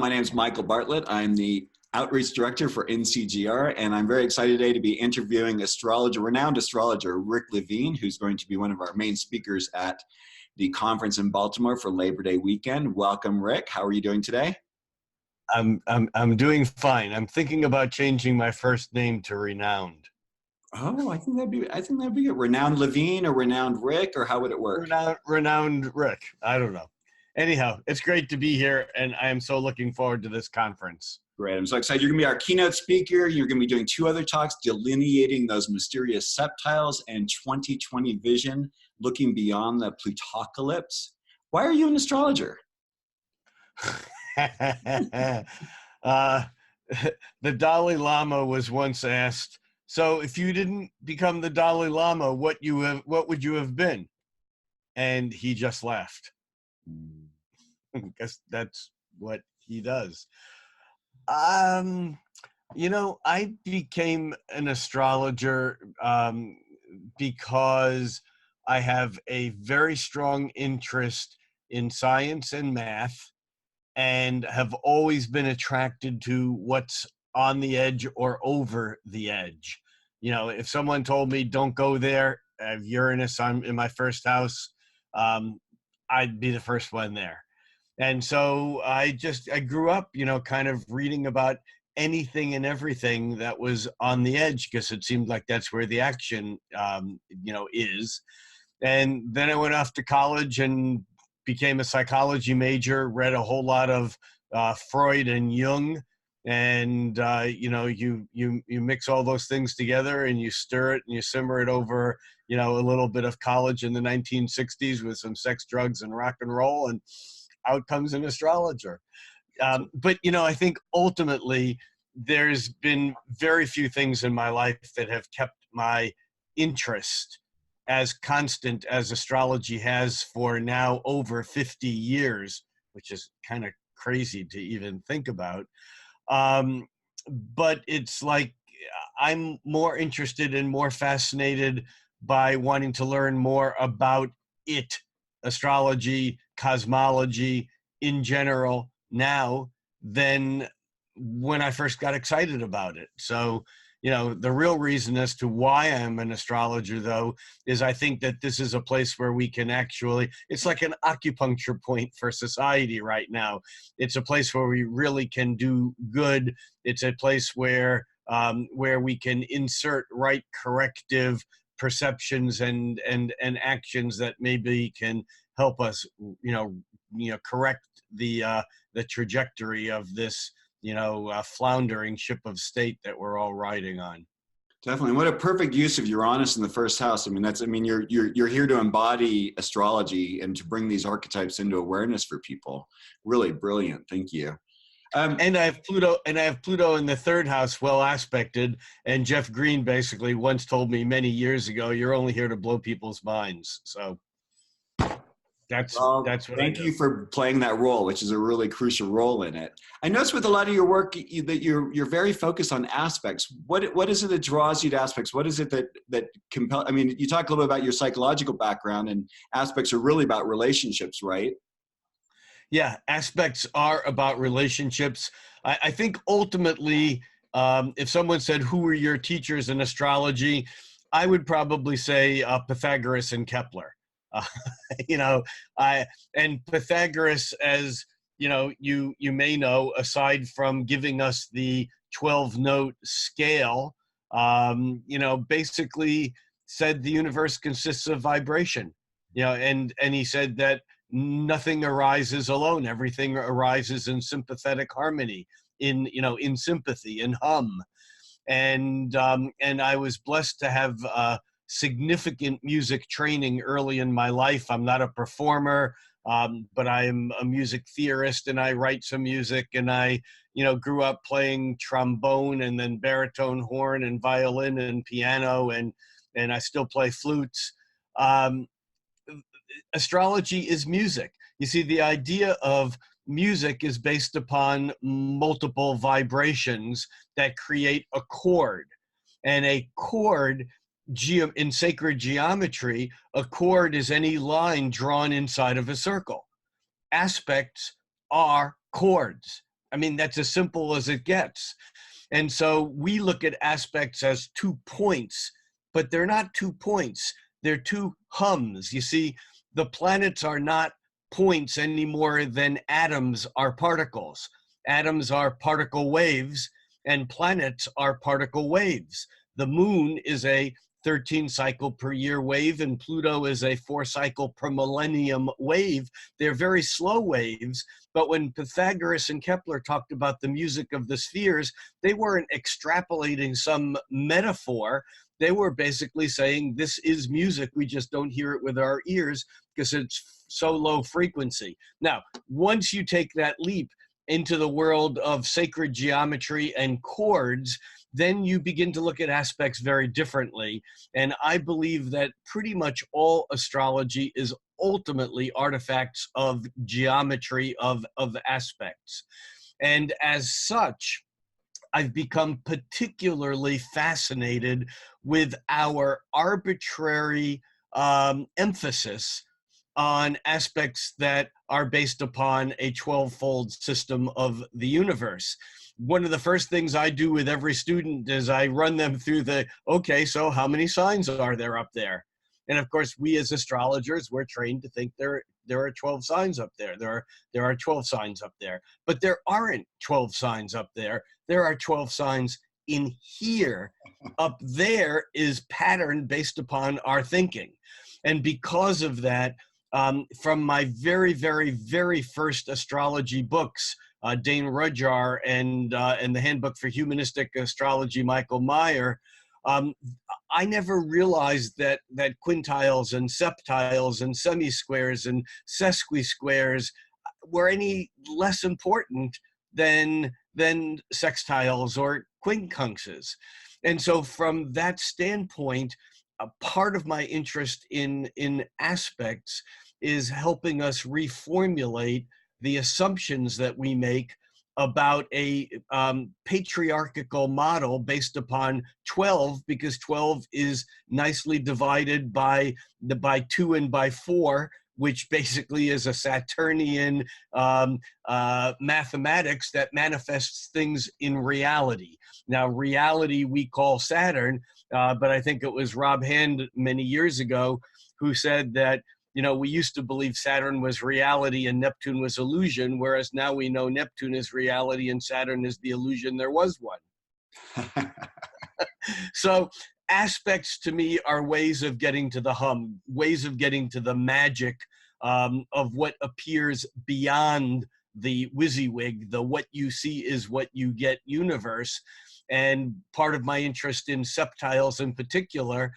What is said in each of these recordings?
My name is Michael Bartlett. I'm the Outreach Director for NCGR, and I'm very excited today to be interviewing renowned astrologer Rick Levine, who's going to be one of our main speakers at the conference in Baltimore for Labor Day weekend. Welcome, Rick. How are you doing today? I'm doing fine. I'm thinking about changing my first name to Renowned. Oh, I think that'd be good. Renowned Levine or Renowned Rick, or how would it work? Renowned Rick. I don't know. Anyhow, it's great to be here, and I am so looking forward to this conference. Great. I'm so excited. You're going to be our keynote speaker. You're going to be doing 2 other talks delineating those mysterious septiles and 2020 vision, looking beyond the Plutocalypse. Why are you an astrologer? The Dalai Lama was once asked, so if you didn't become the Dalai Lama, what would you have been? And he just laughed. Because that's what he does. You know, I became an astrologer because I have a very strong interest in science and math, and have always been attracted to what's on the edge or over the edge. You know, if someone told me, don't go there, I have Uranus in my first house, I'd be the first one there. And so I grew up, you know, kind of reading about anything and everything that was on the edge, because it seemed like that's where the action, you know, is. And then I went off to college and became a psychology major, read a whole lot of Freud and Jung. And, you know, you mix all those things together and you stir it and you simmer it over, you know, a little bit of college in the 1960s with some sex, drugs, and rock and roll, and out comes an astrologer. But, you know, I think ultimately there's been very few things in my life that have kept my interest as constant as astrology has for now over 50 years, which is kind of crazy to even think about. But it's like I'm more interested and more fascinated by wanting to learn more about it, astrology, cosmology in general now, than when I first got excited about it. So, you know, the real reason as to why I'm an astrologer, though, is I think that this is a place where we can actually, it's like an acupuncture point for society right now. It's a place where we really can do good. It's a place where we can insert right corrective perceptions and actions that maybe can help us, you know, correct the trajectory of this, you know, floundering ship of state that we're all riding on. Definitely. What a perfect use of Uranus in the first house. I mean, you're here to embody astrology and to bring these archetypes into awareness for people. Really brilliant. Thank you. And I have Pluto in the 3rd house, well aspected. And Jeff Green basically once told me many years ago, you're only here to blow people's minds. So that's what thank you for playing that role, which is a really crucial role in it. I noticed with a lot of your work that you're very focused on aspects. What is it that draws you to aspects? What is it that compel? I mean, you talk a little bit about your psychological background, and aspects are really about relationships, right? Yeah, aspects are about relationships. I think ultimately, if someone said, who were your teachers in astrology, I would probably say Pythagoras and Kepler. You know, and Pythagoras, as you know, you may know, aside from giving us the 12-note scale, you know, basically said the universe consists of vibration. You know, and he said that nothing arises alone. Everything arises in sympathetic harmony, in sympathy, in hum. And I was blessed to have significant music training early in my life. I'm not a performer, but I am a music theorist, and I write some music, and I, you know, grew up playing trombone and then baritone horn and violin and piano, and I still play flutes. Astrology is music. You see, the idea of music is based upon multiple vibrations that create a chord. And a chord, in sacred geometry, a chord is any line drawn inside of a circle. Aspects are chords. I mean, that's as simple as it gets. And so we look at aspects as 2 points, but they're not 2 points. They're 2 hums. You see, the planets are not points any more than atoms are particles. Atoms are particle waves, and planets are particle waves. The moon is a 13 cycle per year wave, and Pluto is a 4 cycle per millennium wave. They're very slow waves, but when Pythagoras and Kepler talked about the music of the spheres, they weren't extrapolating some metaphor. They were basically saying, this is music, we just don't hear it with our ears because it's so low frequency. Now, once you take that leap into the world of sacred geometry and chords, then you begin to look at aspects very differently. And I believe that pretty much all astrology is ultimately artifacts of geometry, of aspects. And as such, I've become particularly fascinated with our arbitrary emphasis on aspects that are based upon a 12-fold system of the universe. One of the first things I do with every student is I run them through okay, so how many signs are there up there? And of course, we as astrologers, we're trained to think there are 12 signs up there. There are 12 signs up there. But there aren't 12 signs up there. There are 12 signs in here. Up there is pattern based upon our thinking. And because of that, from my very, very, very first astrology books, Dane Rudjar and the Handbook for Humanistic Astrology, Michael Meyer, I never realized that quintiles and septiles and semi-squares and sesqui-squares were any less important than sextiles or quincunxes. And so from that standpoint, a part of my interest in aspects is helping us reformulate the assumptions that we make about a patriarchal model based upon 12, because 12 is nicely divided by 2 and by 4, which basically is a Saturnian mathematics that manifests things in reality. Now, reality we call Saturn, but I think it was Rob Hand many years ago who said that, you know, we used to believe Saturn was reality and Neptune was illusion, whereas now we know Neptune is reality and Saturn is the illusion there was one. So aspects to me are ways of getting to the hum, ways of getting to the magic of what appears beyond the WYSIWYG, the what you see is what you get universe. And part of my interest in septiles in particular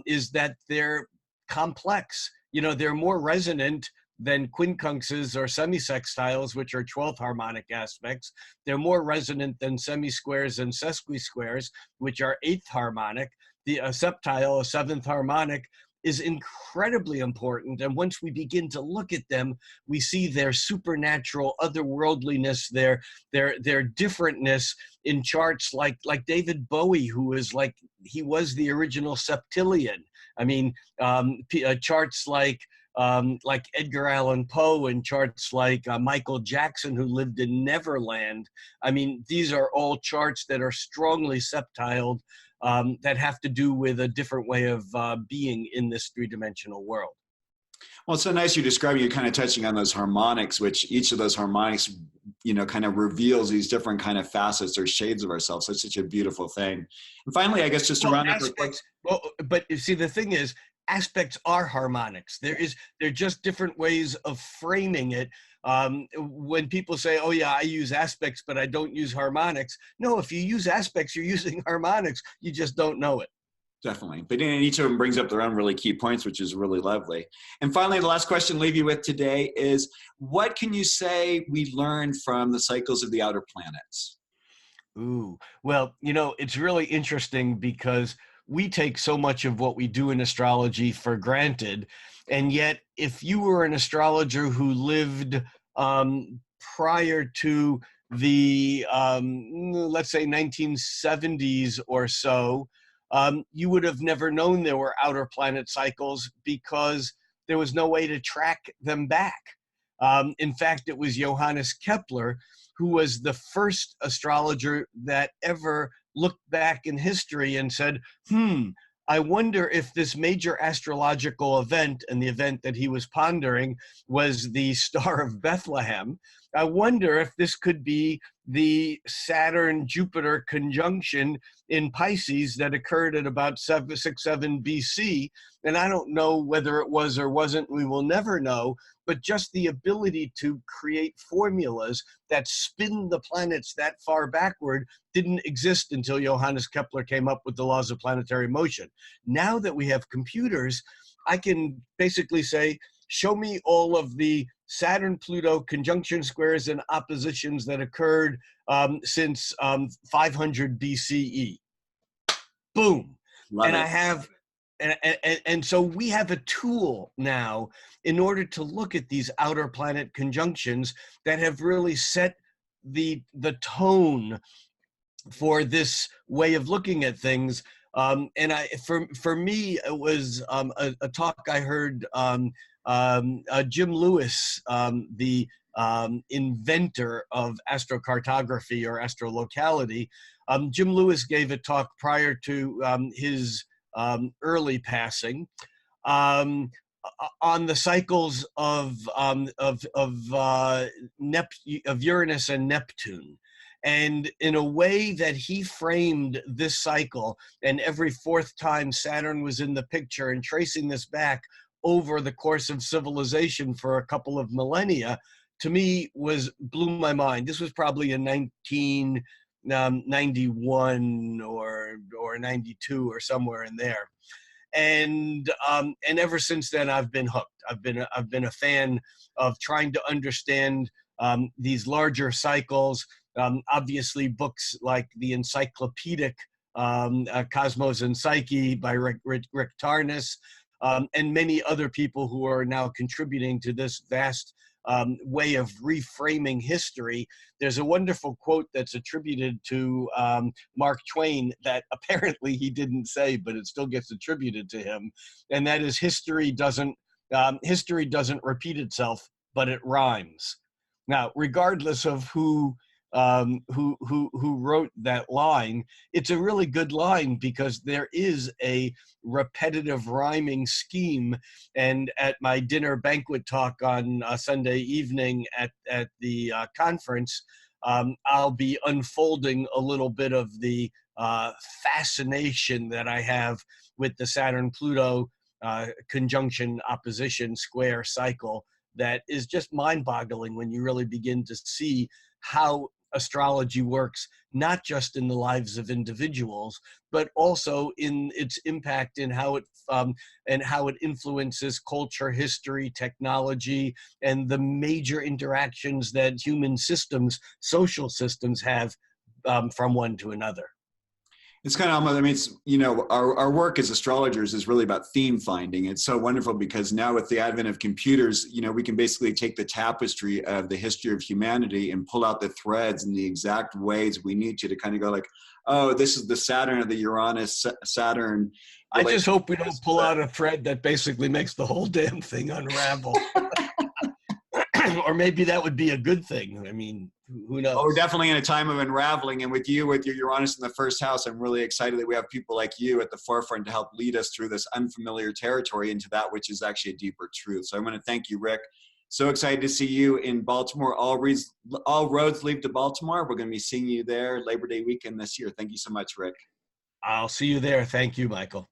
is that they're complex. You know, they're more resonant than quincunxes or semisextiles, which are 12th harmonic aspects. They're more resonant than semisquares and sesquisquares, which are 8th harmonic. The septile, a 7th harmonic, is incredibly important. And once we begin to look at them, we see their supernatural otherworldliness, their differentness in charts like David Bowie, who is he was the original septillion. I mean, charts like Edgar Allan Poe and charts like Michael Jackson, who lived in Neverland. I mean, these are all charts that are strongly septiled, that have to do with a different way of being in this three-dimensional world. Well, it's so nice you're describing, you're kind of touching on those harmonics, which each of those harmonics, you know, kind of reveals these different kind of facets or shades of ourselves. That's such a beautiful thing. And finally, I guess just to round up. Well, but you see, the thing is, aspects are harmonics. They're just different ways of framing it. When people say, oh yeah, I use aspects, but I don't use harmonics. No, if you use aspects, you're using harmonics. You just don't know it. Definitely. But each of them brings up their own really key points, which is really lovely. And finally, the last question to leave you with today is, what can you say we learned from the cycles of the outer planets? Ooh, well, you know, it's really interesting because we take so much of what we do in astrology for granted. And yet, if you were an astrologer who lived prior to the, let's say, 1970s or so, you would have never known there were outer planet cycles because there was no way to track them back. In fact, it was Johannes Kepler who was the first astrologer that ever looked back in history and said, I wonder if this major astrological event, and the event that he was pondering was the Star of Bethlehem. I wonder if this could be the Saturn-Jupiter conjunction in Pisces that occurred at about 767 BC. And I don't know whether it was or wasn't, we will never know, but just the ability to create formulas that spin the planets that far backward didn't exist until Johannes Kepler came up with the laws of planetary motion. Now that we have computers, I can basically say, show me all of the Saturn-Pluto conjunction squares and oppositions that occurred since 500 BCE. Boom. Love And it. I have, and so we have a tool now in order to look at these outer planet conjunctions that have really set the tone for this way of looking at things. And for me, it was a talk I heard Jim Lewis, the inventor of astrocartography or astrolocality. Jim Lewis gave a talk prior to his early passing on the cycles of Uranus and Neptune. And in a way that he framed this cycle, and every fourth time Saturn was in the picture, and tracing this back over the course of civilization for a couple of millennia, to me blew my mind. This was probably in 1991 or 92 or somewhere in there. And ever since then, I've been hooked. I've been a fan of trying to understand these larger cycles. Obviously, books like the encyclopedic Cosmos and Psyche by Rick Tarnas, and many other people who are now contributing to this vast way of reframing history. There's a wonderful quote that's attributed to Mark Twain that apparently he didn't say, but it still gets attributed to him. And that is, history doesn't repeat itself, but it rhymes. Now, regardless of who wrote that line, it's a really good line because there is a repetitive rhyming scheme. And at my dinner banquet talk on Sunday evening at the conference, I'll be unfolding a little bit of the fascination that I have with the Saturn-Pluto conjunction opposition square cycle that is just mind-boggling when you really begin to see how astrology works, not just in the lives of individuals, but also in its impact in how it influences culture, history, technology, and the major interactions that human systems, social systems, have from one to another. It's kind of almost, I mean, it's, you know, our work as astrologers is really about theme finding. It's so wonderful because now with the advent of computers, you know, we can basically take the tapestry of the history of humanity and pull out the threads in the exact ways we need to kind of go like, oh, this is the Saturn of the Uranus Saturn. I just hope we don't pull out a thread that basically makes the whole damn thing unravel. Or maybe that would be a good thing. I mean, who knows? Oh, we're definitely in a time of unraveling. And with you, with your Uranus in the first house, I'm really excited that we have people like you at the forefront to help lead us through this unfamiliar territory into that which is actually a deeper truth. So I want to thank you, Rick. So excited to see you in Baltimore. All roads lead to Baltimore. We're going to be seeing you there Labor Day weekend this year. Thank you so much, Rick. I'll see you there. Thank you, Michael.